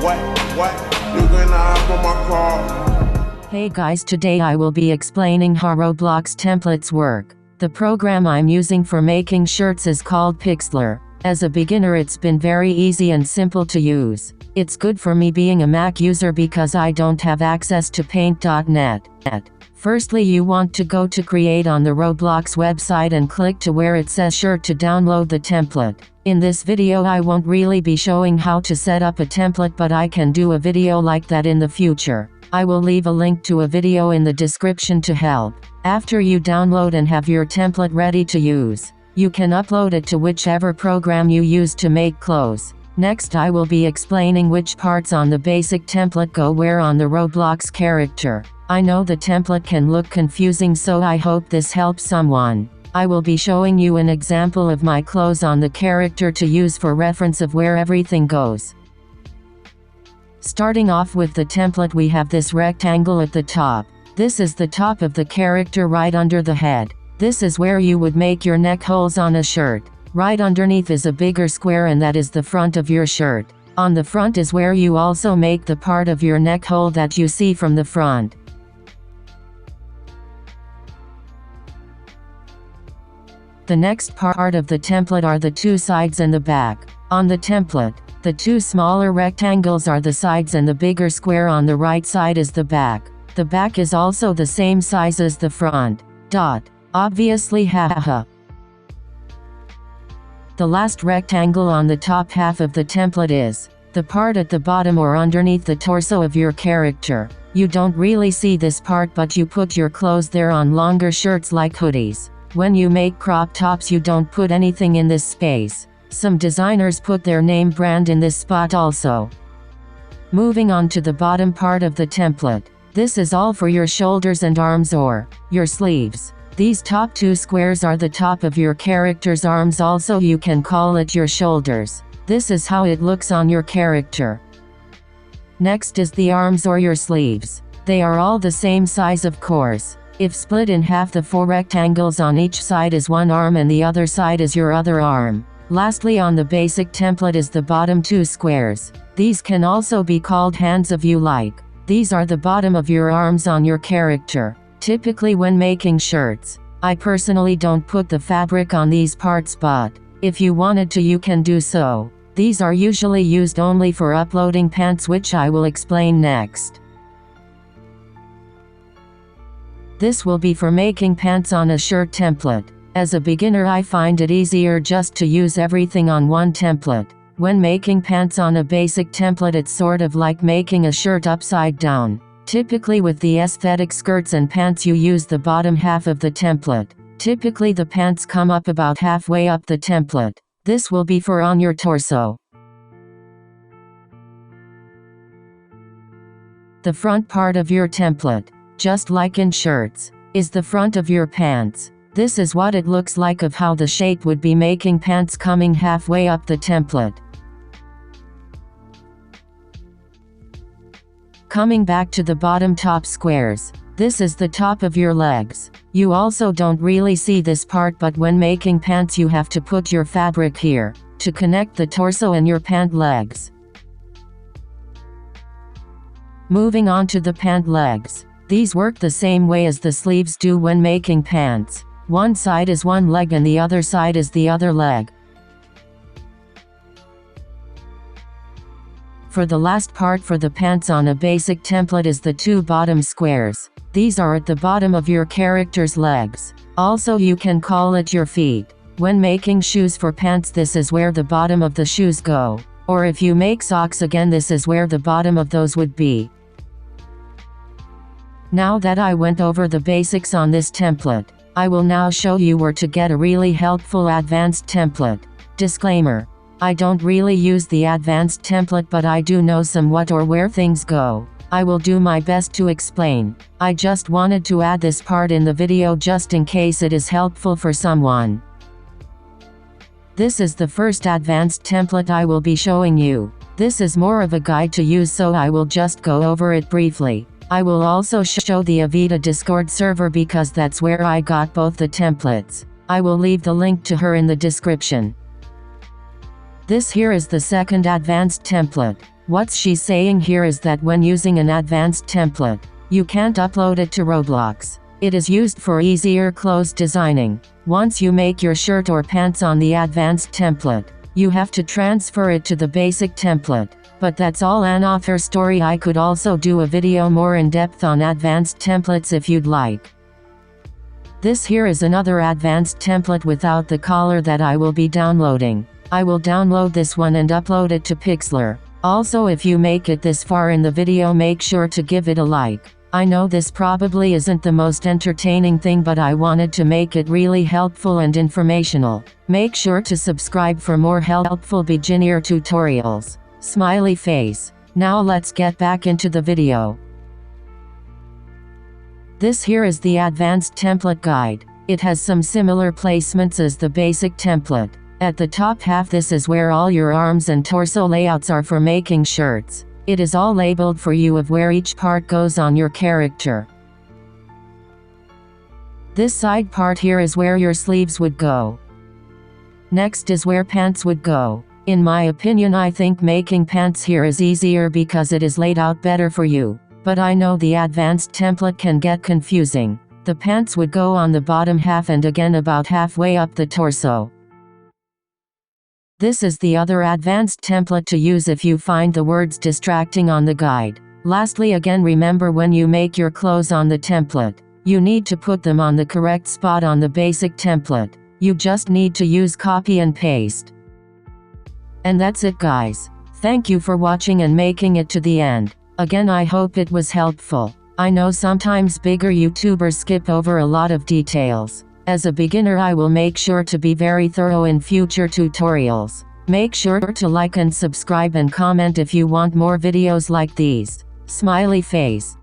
What? You gonna hop on my car? Hey guys, today I will be explaining how ROBLOX templates work. The program I'm using for making shirts is called Pixlr. As a beginner it's been very easy and simple to use. It's good for me being a Mac user because I don't have access to Paint.net. Firstly, you want to go to Create on the ROBLOX website and click to where it says Shirt to download the template. In this video I won't really be showing how to set up a template, but I can do a video like that in the future. I will leave a link to a video in the description to help. After you download and have your template ready to use, you can upload it to whichever program you use to make clothes. Next I will be explaining which parts on the basic template go where on the ROBLOX character. I know the template can look confusing, so I hope this helps someone. I will be showing you an example of my clothes on the character to use for reference of where everything goes. Starting off with the template, we have this rectangle at the top. This is the top of the character right under the head. This is where you would make your neck holes on a shirt. Right underneath is a bigger square, and that is the front of your shirt. On the front is where you also make the part of your neck hole that you see from the front. The next part of the template are the two sides and the back. On the template, the two smaller rectangles are the sides and the bigger square on the right side is the back. The back is also the same size as the front. Obviously, haha. The last rectangle on the top half of the template is the part at the bottom or underneath the torso of your character. You don't really see this part, but you put your clothes there on longer shirts like hoodies. When you make crop tops you don't put anything in this space. Some designers put their name brand in this spot also. Moving on to the bottom part of the template. This is all for your shoulders and arms or your sleeves. These top two squares are the top of your character's arms, also you can call it your shoulders. This is how it looks on your character. Next is the arms or your sleeves. They are all the same size, of course. If split in half, the four rectangles on each side is one arm and the other side is your other arm. Lastly, on the basic template is the bottom two squares. These can also be called hands if you like. These are the bottom of your arms on your character. Typically when making shirts, I personally don't put the fabric on these parts, but if you wanted to you can do so. These are usually used only for uploading pants, which I will explain next. This will be for making pants on a shirt template. As a beginner I find it easier just to use everything on one template. When making pants on a basic template it's sort of like making a shirt upside down. Typically with the aesthetic skirts and pants you use the bottom half of the template. Typically the pants come up about halfway up the template. This will be for on your torso. The front part of your template, just like in shirts, is the front of your pants. This is what it looks like of how the shape would be making pants coming halfway up the template. Coming back to the bottom top squares, this is the top of your legs. You also don't really see this part, but when making pants you have to put your fabric here, to connect the torso and your pant legs. Moving on to the pant legs. These work the same way as the sleeves do when making pants. One side is one leg and the other side is the other leg. For the last part for the pants on a basic template is the two bottom squares. These are at the bottom of your character's legs. Also you can call it your feet. When making shoes for pants this is where the bottom of the shoes go. Or if you make socks again this is where the bottom of those would be. Now that I went over the basics on this template, I will now show you where to get a really helpful advanced template. Disclaimer: I don't really use the advanced template, but I do know somewhat or where things go. I will do my best to explain. I just wanted to add this part in the video just in case it is helpful for someone. This is the first advanced template I will be showing you. This is more of a guide to use, so I will just go over it briefly. I will also show the Avita Discord server because that's where I got both the templates. I will leave the link to her in the description. This here is the second advanced template. What she's saying here is that when using an advanced template, you can't upload it to ROBLOX. It is used for easier clothes designing. Once you make your shirt or pants on the advanced template, you have to transfer it to the basic template. But that's all an author story. I could also do a video more in depth on advanced templates if you'd like. This here is another advanced template without the collar that I will be downloading. I will download this one and upload it to Pixlr. Also, if you make it this far in the video, make sure to give it a like. I know this probably isn't the most entertaining thing, but I wanted to make it really helpful and informational. Make sure to subscribe for more helpful beginner tutorials. Smiley face. Now let's get back into the video. This here is the advanced template guide. It has some similar placements as the basic template. At the top half, this is where all your arms and torso layouts are for making shirts. It is all labeled for you of where each part goes on your character. This side part here is where your sleeves would go. Next is where pants would go. In my opinion, I think making pants here is easier because it is laid out better for you. But I know the advanced template can get confusing. The pants would go on the bottom half and again about halfway up the torso. This is the other advanced template to use if you find the words distracting on the guide. Lastly, again, remember when you make your clothes on the template, you need to put them on the correct spot on the basic template. You just need to use copy and paste. And that's it, guys. Thank you for watching and making it to the end. Again, I hope it was helpful. I know sometimes bigger YouTubers skip over a lot of details. As a beginner, I will make sure to be very thorough in future tutorials. Make sure to like and subscribe and comment if you want more videos like these. Smiley face.